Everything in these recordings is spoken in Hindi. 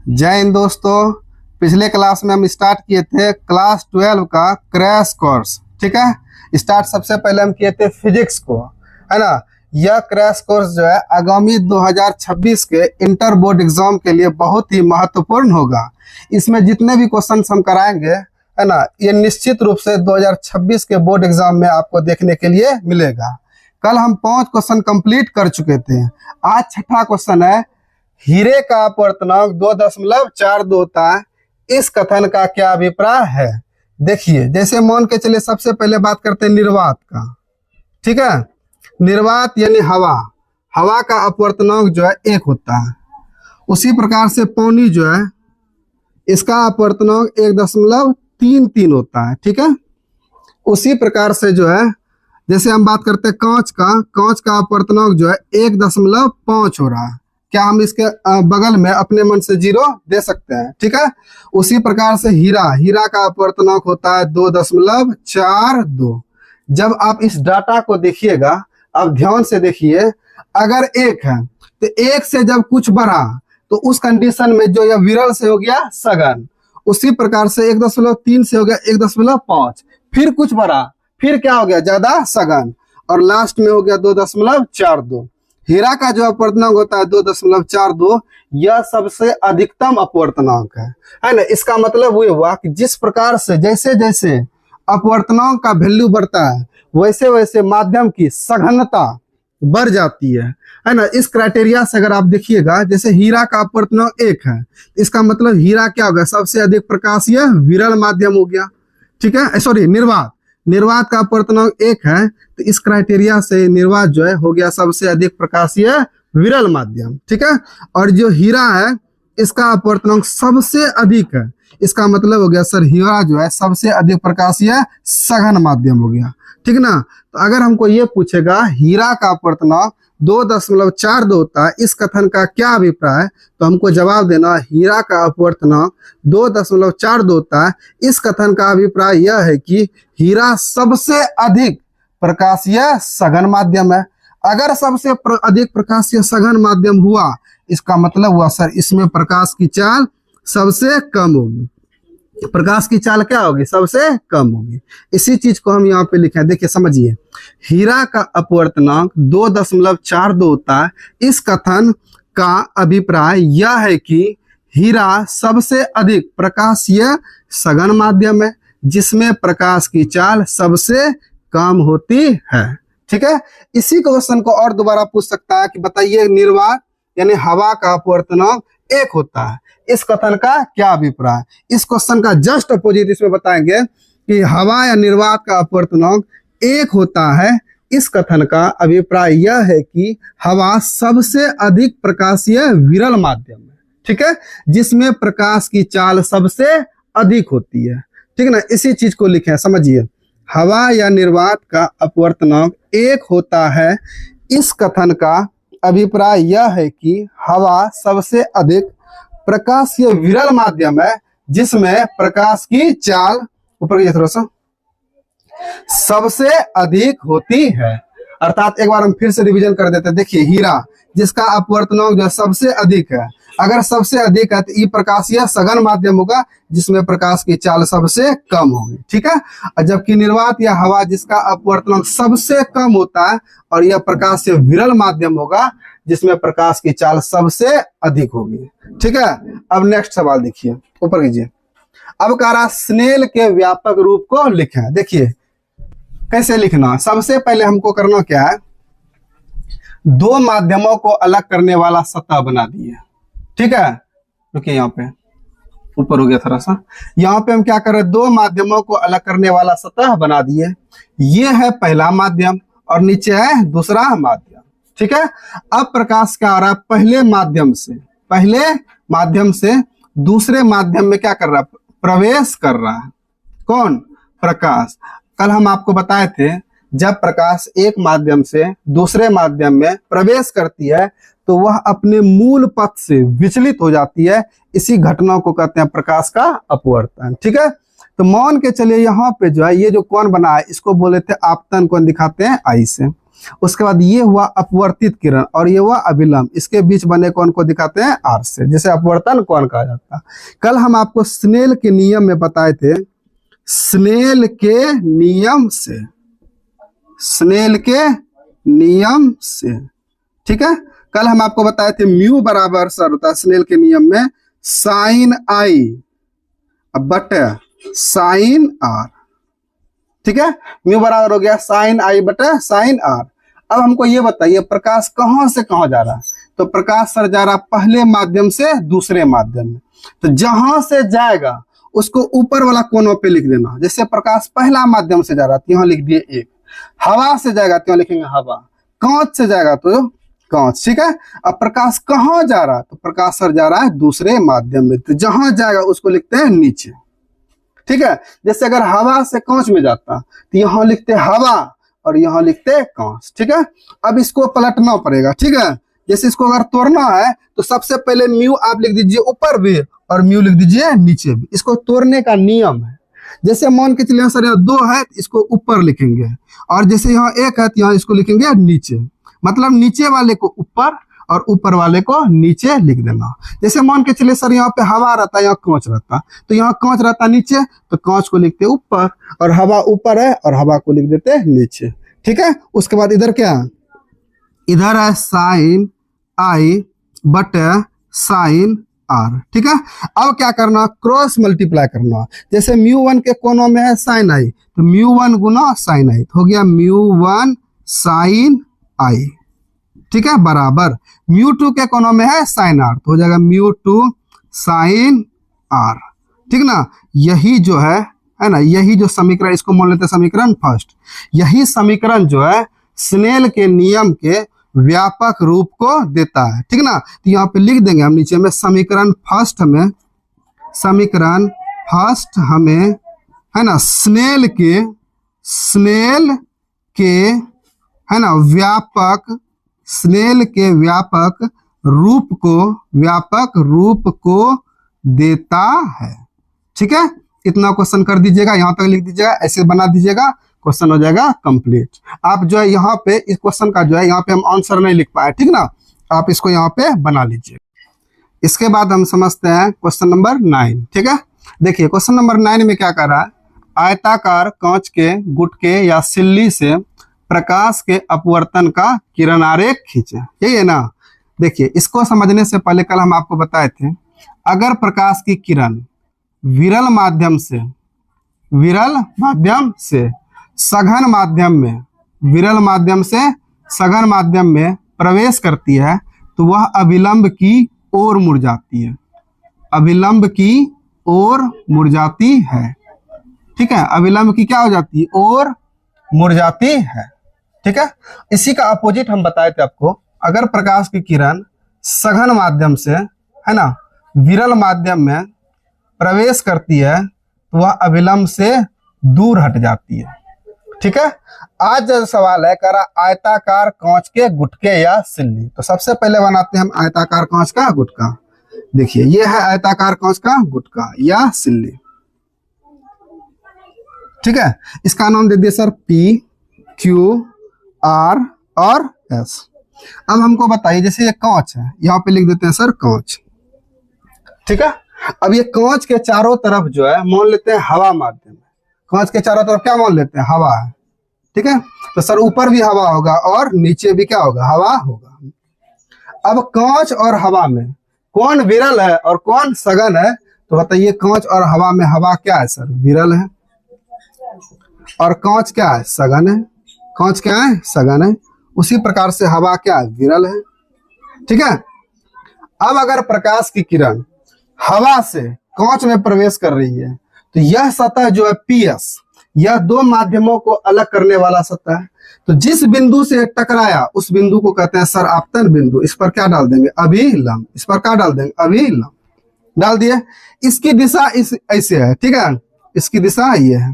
जय हिंद दोस्तों। पिछले क्लास में हम स्टार्ट किए थे क्लास 12 का क्रैश कोर्स। ठीक है, स्टार्ट सबसे पहले हम किए थे फिजिक्स को, है ना। यह क्रैश कोर्स जो है आगामी 2026 के इंटर बोर्ड एग्जाम के लिए बहुत ही महत्वपूर्ण होगा। इसमें जितने भी क्वेश्चन हम कराएंगे, है ना, ये निश्चित रूप से 2026 के बोर्ड एग्जाम में आपको देखने के लिए मिलेगा। कल हम 5 क्वेश्चन कंप्लीट कर चुके थे। आज छठा क्वेश्चन है, हीरे का अपवर्तनांक 2.42 होता है, इस कथन का क्या अभिप्राय है। देखिए, जैसे मान के चलिए सबसे पहले बात करते हैं निर्वात का। ठीक है, निर्वात यानी हवा, हवा का अपवर्तनांक जो है 1 होता है। उसी प्रकार से पानी जो है इसका अपवर्तनांक 1.33 होता है। ठीक है, उसी प्रकार से जो है जैसे हम बात करते हैं कांच का अपवर्तनांक जो है 1.5 हो रहा है। क्या हम इसके बगल में अपने मन से 0 दे सकते हैं। ठीक है, उसी प्रकार से हीरा का अपवर्तनांक होता है 2.42। जब आप इस डाटा को देखिएगा, आप ध्यान से देखिए, अगर 1 है तो 1 से जब कुछ बढ़ा तो उस कंडीशन में जो यह विरल से हो गया सघन। उसी प्रकार से 1.3 से हो गया 1.5, फिर कुछ बढ़ा, फिर क्या हो गया ज्यादा सघन, और लास्ट में हो गया 2.42। हीरा का जो अपवर्तनांक होता है 2.42, यह सबसे अधिकतम अपवर्तनांक है ना। इसका मतलब वो हुआ कि जिस प्रकार से जैसे जैसे अपवर्तनांक का वैल्यू बढ़ता है, वैसे वैसे माध्यम की सघनता बढ़ जाती है ना। इस क्राइटेरिया से अगर आप देखिएगा, जैसे हीरा का अपवर्तनांक 1 है, इसका मतलब हीरा क्या होगा, सबसे अधिक प्रकाशीय विरल माध्यम हो गया। ठीक है, सॉरी, निर्वात का अपवर्तनांक 1 है, तो इस क्राइटेरिया से निर्वात जो है हो गया सबसे अधिक प्रकाशीय विरल माध्यम। ठीक है, और जो हीरा है इसका अपवर्तनांक सबसे अधिक है, इसका मतलब हो गया सर हीरा जो है सबसे अधिक प्रकाशीय सघन माध्यम हो गया। ठीक ना। तो अगर हमको ये पूछेगा हीरा का अपवर्तनांक 2.42 होता है, इस कथन का क्या अभिप्राय है, तो हमको जवाब देना हीरा का अपवर्तनांक 2.42 होता है, इस कथन का अभिप्राय यह है कि हीरा सबसे अधिक प्रकाशीय सघन माध्यम है। अगर सबसे अधिक प्रकाशीय सघन माध्यम हुआ, इसका मतलब हुआ सर इसमें प्रकाश की चाल सबसे कम होगी। प्रकाश की चाल क्या होगी, सबसे कम होगी। इसी चीज को हम यहाँ पे लिखे हैं, देखिए समझिए, हीरा का अपवर्तनांक 2.42 होता है, इस कथन का अभिप्राय यह है कि हीरा सबसे अधिक प्रकाशीय सघन माध्यम है, जिसमें प्रकाश की चाल सबसे कम होती है। ठीक है, इसी क्वेश्चन को और दोबारा पूछ सकता है कि बताइए निर्वात यानी हवा का अपवर्तनांक 1 होता है, इस कथन का क्या अभिप्राय। इस क्वेश्चन का जस्ट अपोजिट इसमें बताएंगे कि हवा या निर्वात का अपवर्तनांक 1 होता है, इस कथन का अभिप्राय यह है कि हवा सबसे अधिक प्रकाशीय विरल माध्यम है। ठीक है, जिसमें प्रकाश की चाल सबसे अधिक होती है। ठीक है ना, इसी चीज को लिखे, समझिए, हवा या निर्वात का अपवर्तनांक 1 होता है, इस कथन का अभिप्राय यह है कि हवा सबसे अधिक प्रकाशीय विरल माध्यम है, जिसमें प्रकाश की चाल ऊपर थोड़ा सा सबसे अधिक होती है। अर्थात एक बार हम फिर से रिवीजन कर देते हैं। देखिए, हीरा जिसका अपवर्तनांक जो सबसे अधिक है, अगर सबसे अधिक है तो ये प्रकाशीय सघन माध्यम होगा, जिसमें प्रकाश की चाल सबसे कम होगी। ठीक है, और जबकि निर्वात या हवा जिसका अपवर्तनांक सबसे कम होता है, और यह प्रकाशीय विरल माध्यम होगा, जिसमें प्रकाश की चाल सबसे अधिक होगी। ठीक है, अब नेक्स्ट सवाल देखिए, ऊपर कीजिए। अब कह रहा स्नेल के व्यापक रूप को लिखें। देखिए कैसे लिखना, सबसे पहले हमको करना क्या है, 2 माध्यमों को अलग करने वाला सतह बना दिए। ठीक है, रुकिए, यहाँ पे ऊपर हो गया थोड़ा सा। यहाँ पे हम क्या कर रहे हैं, 2 माध्यमों को अलग करने वाला सतह बना दिए। ये है पहला माध्यम और नीचे है दूसरा माध्यम। ठीक है, अब प्रकाश क्या हो रहा है, पहले माध्यम से दूसरे माध्यम में क्या कर रहा है, प्रवेश कर रहा है। कौन, प्रकाश। कल हम आपको बताए थे, जब प्रकाश एक माध्यम से दूसरे माध्यम में प्रवेश करती है तो वह अपने मूल पथ से विचलित हो जाती है। इसी घटना को कहते हैं प्रकाश का अपवर्तन। ठीक है, तो मान के चलिए यहाँ पे जो है ये जो कोण बना है, इसको बोले थे आपतन कोण, दिखाते हैं आई से। उसके बाद ये हुआ अपवर्तित किरण और ये हुआ अभिलंब, इसके बीच बने कोण को दिखाते हैं आर से, जिसे अपवर्तन कोण कहा जाता है। कल हम आपको स्नेल के नियम में बताए थे, स्नेल के नियम से, स्नेल के नियम से, ठीक है। कल हम आपको बताए थे म्यू बराबर सर होता है स्नेल के नियम में साइन आई बटे साइन आर, ठीक है। म्यू बराबर हो गया साइन आई बटे साइन आर। अब हमको ये बताइए प्रकाश कहां से कहां जा रहा है, तो प्रकाश सर जा रहा पहले माध्यम से दूसरे माध्यम में, तो जहां से जाएगा उसको ऊपर वाला कोनों पे लिख देना। जैसे प्रकाश पहला माध्यम से जा रहा तो यहाँ लिख दिए एक, हवा से जाएगा तो यहाँ लिखेंगे हवा, कांच से जाएगा तो कांच, ठीक है। अब प्रकाश कहां जा रहा है, तो प्रकाश सर जा रहा है दूसरे माध्यम में, तो जहां जाएगा उसको लिखते हैं नीचे, ठीक है। जैसे अगर हवा से कांच में जाता तो यहाँ लिखते हवा और यहाँ लिखते कांच, ठीक है। अब इसको पलटना पड़ेगा, ठीक है। जैसे इसको अगर तोड़ना है तो सबसे पहले म्यू आप लिख दीजिए ऊपर भी और म्यू लिख दीजिए नीचे भी, इसको तोड़ने का नियम है। जैसे मान के चलिए सर यहाँ 2 है तो इसको ऊपर लिखेंगे, और जैसे यहाँ 1 है तो यहाँ इसको लिखेंगे नीचे, मतलब नीचे वाले को ऊपर और ऊपर वाले को नीचे लिख देना। जैसे मान के चलिए सर यहाँ पे हवा रहता है, यहाँ कांच रहता, तो यहाँ कांच रहता नीचे तो कांच को लिखते ऊपर, और हवा ऊपर है और हवा को लिख देते नीचे, ठीक है। उसके बाद इधर क्या, इधर है साइन आई बटे साइन आर, ठीक है। अब क्या करना, क्रॉस मल्टीप्लाई करना। जैसे म्यू1 के कोनों में है साइन आई, तो म्यू1 गुना साइन आई हो गया म्यू1 साइन आई, ठीक है, बराबर म्यू2 के कोनों में है साइन आर, तो हो जाएगा म्यू2 साइन आर, ठीक ना। यही जो है ना, यही जो समीकरण, इसको मान लेते हैं समीकरण फर्स्ट, यही समीकरण जो है स्नेल के नियम के व्यापक रूप को देता है, ठीक ना। तो यहाँ पे लिख देंगे हम नीचे में समीकरण फर्स्ट में, समीकरण फर्स्ट हमें है ना स्नेल के है ना व्यापक, स्नेल के व्यापक रूप को देता है, ठीक है। इतना क्वेश्चन कर दीजिएगा, यहाँ तक लिख दीजिएगा, ऐसे बना दीजिएगा, क्वेश्चन हो जाएगा कंप्लीट। आप जो है यहाँ पे इस क्वेश्चन का जो है यहाँ पे हम आंसर नहीं लिख पाए, ठीक ना, आप इसको यहाँ पे बना लीजिए। इसके बाद हम समझते हैं क्वेश्चन नंबर 9, ठीक है। देखिए क्वेश्चन नंबर 9 में क्या कर रहा है, आयताकार कांच के गुटके या सिल्ली से प्रकाश के अपवर्तन का किरण आरेख खींचे, यही है ना। देखिए इसको समझने से पहले कल हम आपको बताए थे, अगर प्रकाश की किरण विरल माध्यम से सघन माध्यम में, विरल माध्यम से सघन माध्यम में प्रवेश करती है तो वह अभिलंब की ओर मुड़ जाती है, अभिलंब की ओर मुड़ जाती है, ठीक है। अभिलंब की क्या हो जाती है, ओर मुड़ जाती है, ठीक है। इसी का अपोजिट हम बताए थे आपको, अगर प्रकाश की किरण सघन माध्यम से है ना विरल माध्यम में प्रवेश करती है तो वह अभिलंब से दूर हट जाती है, ठीक है। आज जो सवाल है करा आयताकार कांच के गुटके या सिल्ली, तो सबसे पहले बनाते हैं हम आयताकार कांच का गुटका। देखिए ये है आयताकार कांच का गुटका या सिल्ली, ठीक है। इसका नाम दे दिए सर P, Q, R और S। अब हमको बताइए जैसे ये कांच है, यहाँ पे लिख देते हैं सर कांच, ठीक है। अब ये कांच के चारों तरफ जो है मान लेते हैं हवा माध्यम है, कांच के चारों तरफ क्या मान लेते हैं, हवा है, ठीक है। तो सर ऊपर भी हवा होगा और नीचे भी क्या होगा, हवा होगा। अब कांच और हवा में कौन विरल है और कौन सघन है, तो बताइए कांच और हवा में हवा क्या है सर, विरल है, और कांच क्या है, सघन है, कांच क्या है, सघन है। उसी प्रकार से हवा क्या है, विरल है, ठीक है। अब अगर प्रकाश की किरण हवा से कांच में प्रवेश कर रही है तो यह सतह जो है PS, यह 2 माध्यमों को अलग करने वाला सतह है। तो जिस बिंदु से टकराया उस बिंदु को कहते हैं सर आपतन बिंदु। इस पर क्या डाल देंगे, अभिलंब, इस पर क्या डाल देंगे, अभिलंब डाल दिए। इसकी दिशा इस ऐसे है, ठीक है, इसकी दिशा ये है।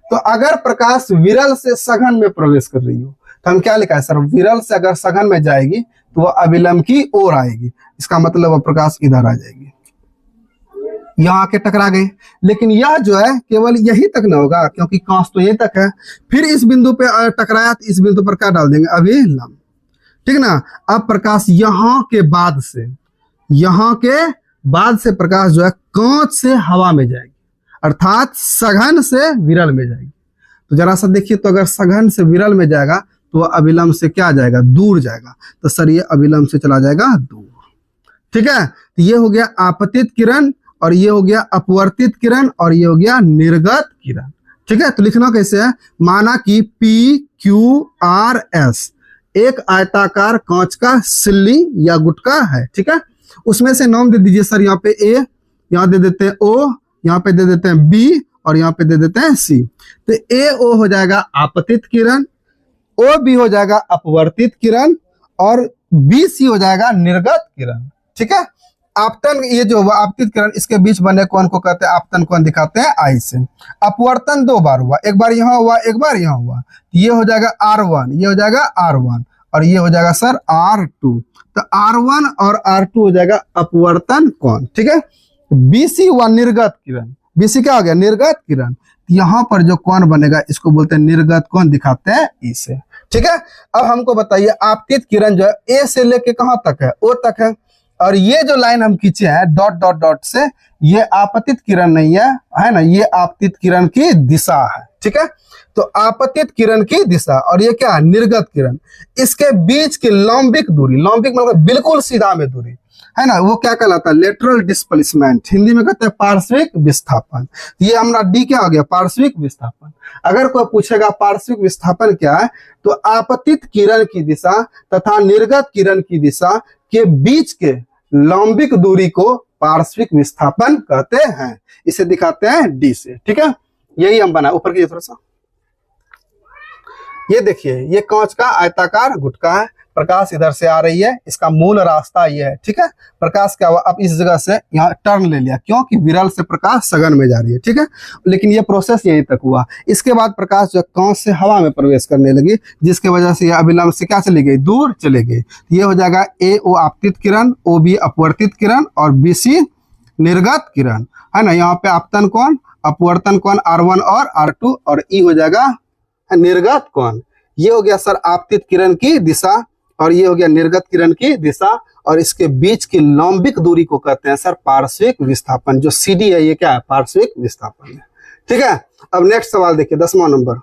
तो अगर प्रकाश विरल से सघन में प्रवेश कर रही हो तो हम क्या लिखा है सर, विरल से अगर सघन में जाएगी तो वह अभिलंब की ओर आएगी, इसका मतलब वह प्रकाश इधर आ जाएगी, यहाँ आके टकरा गए, लेकिन यह जो है केवल यही तक ना होगा, क्योंकि कांच तो यही तक है। फिर इस बिंदु पे टकराया तो इस बिंदु पर क्या डाल देंगे, अभिलंब, ठीक ना। अब प्रकाश यहाँ के बाद से प्रकाश जो है कांच से हवा में जाएगी, अर्थात सघन से विरल में जाएगी। तो जरा सा देखिए, तो अगर सघन से विरल में जाएगा तो वह अभिलंब से क्या जाएगा, दूर जाएगा। तो सर ये अभिलंब से चला जाएगा दूर, ठीक है। तो ये हो गया आपतित किरण, और ये हो गया अपवर्तित किरण, और ये हो गया निर्गत किरण, ठीक है। तो लिखना कैसे है, माना कि PQRS एक आयताकार कांच का सिल्ली या गुटका है, ठीक है। उसमें से नाम दे दीजिए सर, यहाँ पे A, यहाँ दे देते हैं O, यहाँ पे दे देते हैं B, और यहाँ पे दे देते हैं C। तो AO हो जाएगा आपतित किरण, OB हो जाएगा अपवर्तित किरण, और BC हो जाएगा निर्गत किरण, ठीक है। आपतन, ये जो हुआ आपतित किरण, इसके बीच बने कोण को कहते हैं आपतन कोण, दिखाते हैं I से। अपवर्तन 2 बार हुआ, एक बार यहाँ हुआ, एक बार यहाँ हुआ। ये हो जाएगा R1, ये हो जाएगा R1, और ये हो जाएगा सर R2। तो R1 और R2 हो जाएगा अपवर्तन कोण, ठीक है। BC हुआ निर्गत किरण, BC क्या हो गया, निर्गत किरण। यहाँ पर जो कोण बनेगा इसको बोलते हैं निर्गत कोण, दिखाते हैं इसे, ठीक है। अब हमको बताइए आपतित किरण जो है A से लेके कहाँ तक है, O तक है, और ये जो लाइन हम खींचे हैं डॉट डॉट डॉट से, ये आपतित किरण नहीं है ना, ये आपतित किरण की दिशा है, ठीक है। तो आपतित किरण की दिशा, और ये क्या है, निर्गत किरण। इसके बीच की लंबिक दूरी, लंबिक मतलब बिल्कुल सीधा में दूरी है ना, वो क्या कहलाता है, लेटरल डिस्प्लेसमेंट, हिंदी में कहते हैं पार्श्विक विस्थापन। ये हमारा D क्या हो गया, पार्श्विक विस्थापन। अगर कोई पूछेगा पार्श्विक विस्थापन क्या है, तो आपतित किरण की दिशा तथा निर्गत किरण की दिशा के बीच के लंबिक दूरी को पार्श्विक विस्थापन कहते हैं। इसे दिखाते हैं D से, ठीक है। यही हम बना, ऊपर की थोड़ा सा, ये देखिए, ये कांच का आयताकार गुटका है, प्रकाश इधर से आ रही है, इसका मूल रास्ता ये है, ठीक है। प्रकाश क्या हुआ, अब इस जगह से यहाँ टर्न ले लिया, क्योंकि विरल से प्रकाश सघन में जा रही है, ठीक है। लेकिन ये प्रोसेस यहीं तक हुआ। इसके बाद प्रकाश जो कांच से हवा में प्रवेश करने लगी, जिसके वजह से यह अभिलंब से क्या चली गई, दूर चली गई। ये हो जाएगा AO आपतित किरण, OB अपवर्तित किरण, और BC निर्गत किरण, है ना। यहाँ पे आपतन कोण, अपवर्तन कोण R1 और R2, और E हो जाएगा निर्गत कोण। ये हो गया सर आपतित किरण की दिशा, और ये हो गया निर्गत किरण की दिशा, और इसके बीच की लंबिक दूरी को कहते हैं सर पार्श्विक विस्थापन। जो CD है ये क्या है, पार्श्विक विस्थापन है, ठीक है। अब नेक्स्ट सवाल देखिए, 10वां नंबर,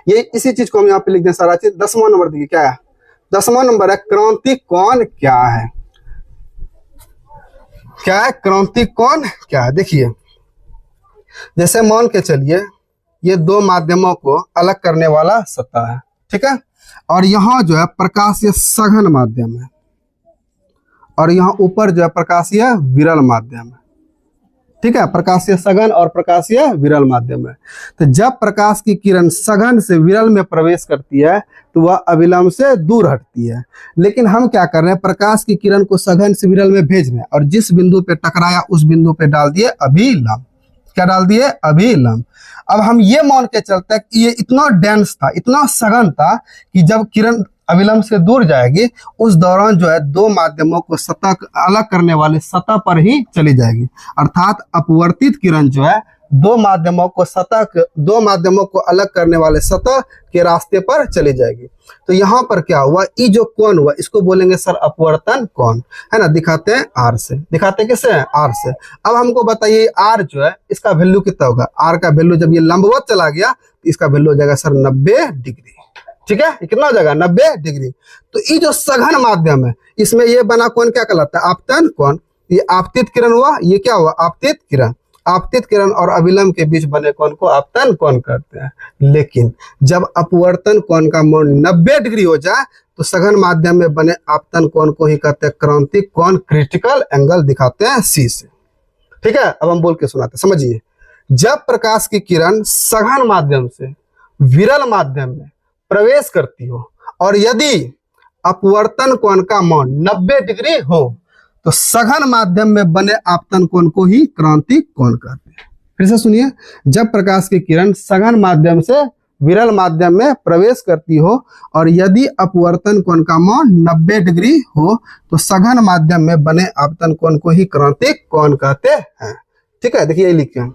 ये इसी चीज को हम यहाँ पे लिख दें सारा चीज। 10वां नंबर देखिए क्या है, 10वां नंबर है क्रांतिक कोण क्या है, क्या है क्रांतिक कोण क्या है। देखिए, जैसे मान के चलिए ये 2 माध्यमों को अलग करने वाला सतह है, ठीक है। और यहाँ जो है प्रकाशीय सघन माध्यम है, और यहाँ ऊपर जो है प्रकाशीय विरल माध्यम है, ठीक है। प्रकाशीय सघन और प्रकाशीय विरल माध्यम है। तो जब प्रकाश की किरण सघन से विरल में प्रवेश करती है तो वह अभिलंब से दूर हटती है। लेकिन हम क्या कर रहे हैं, प्रकाश की किरण को सघन से विरल में भेज रहे हैं, और जिस बिंदु पे टकराया उस बिंदु पे डाल दिए अभिलंब। क्या डाल दिए, अभिलंब। अब हम ये मान के चलते हैं कि ये इतना डेंस था, इतना सघन था, कि जब किरण अभिलंब से दूर जाएगी उस दौरान जो है 2 माध्यमों को सतह अलग करने वाले सतह पर ही चली जाएगी। अर्थात अपवर्तित किरण जो है 2 माध्यमों को अलग करने वाले सतह के रास्ते पर चली जाएगी। तो यहाँ पर क्या हुआ, ये जो कोण हुआ इसको बोलेंगे सर अपवर्तन कोण, है ना। दिखाते हैं R से, दिखाते हैं किससे, R से। अब हमको बताइए R जो है इसका वैल्यू कितना होगा। R का वैल्यू जब ये लंबवत चला गया तो इसका वैल्यू हो जाएगा सर 90 डिग्री, ठीक है। ये कितना हो जाएगा, 90 डिग्री। तो ये जो सघन माध्यम है इसमें ये बना कोण क्या कहलाता है, आपतन कोण। ये आपतित किरण हुआ, ये क्या हुआ, आपतित किरण। आपतित किरण और अभिलंब के बीच बने कोण को आपतन कोण कहते हैं। लेकिन जब अपवर्तन कोण का मान 90 डिग्री हो जाए तो सघन माध्यम में बने आपतन कोण को ही कहते हैं क्रांतिक कोण, क्रिटिकल एंगल, दिखाते हैं C से, ठीक है। अब हम बोल के सुनाते, समझिए। जब प्रकाश की किरण सघन माध्यम से विरल माध्यम में प्रवेश करती हो और यदि अपवर्तन कोण का मान 90 डिग्री हो तो सघन माध्यम में बने आपतन कोण को ही क्रांतिक कोण कहते हैं। फिर से सुनिए, जब प्रकाश की किरण सघन माध्यम से विरल माध्यम में प्रवेश करती हो और यदि अपवर्तन कोण का मान 90 डिग्री हो तो सघन माध्यम में बने आपतन कोण को ही क्रांतिक कोण कहते हैं। ठीक है, देखिए लिखे हैं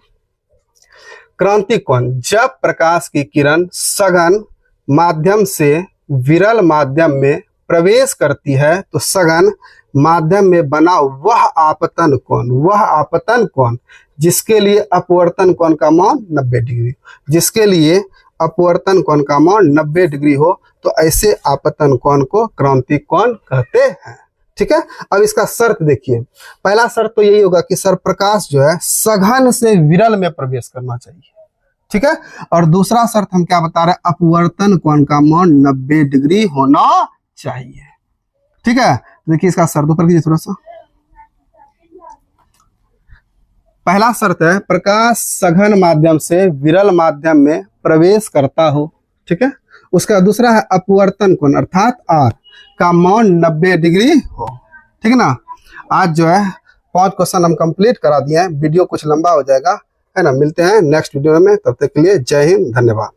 क्रांतिक कोण, जब प्रकाश की किरण सघन माध्यम से विरल माध्यम में प्रवेश करती है तो सघन माध्यम में बना वह आपतन कोण जिसके लिए अपवर्तन कोण का मान 90 डिग्री, जिसके लिए अपवर्तन कोण का मान 90 डिग्री हो तो ऐसे आपतन कोण को क्रांतिक कोण कहते हैं। ठीक है, अब इसका शर्त देखिए। पहला शर्त तो यही होगा कि सर प्रकाश जो है सघन से विरल में प्रवेश करना चाहिए। ठीक है, और दूसरा शर्त हम क्या बता रहे हैं, अपवर्तन कोण का मान 90 डिग्री होना चाहिए। ठीक है, देखिए इसका शर्त ऊपर कीजिए थोड़ा सा। पहला शर्त है प्रकाश सघन माध्यम से विरल माध्यम में प्रवेश करता हो। ठीक है, उसका दूसरा है अपवर्तन कोण अर्थात आर का मान 90 डिग्री हो। ठीक है ना, आज जो है 5 क्वेश्चन हम कंप्लीट करा दिए हैं। वीडियो कुछ लंबा हो जाएगा, है ना। मिलते हैं नेक्स्ट वीडियो में, तब तक के लिए जय हिंद, धन्यवाद।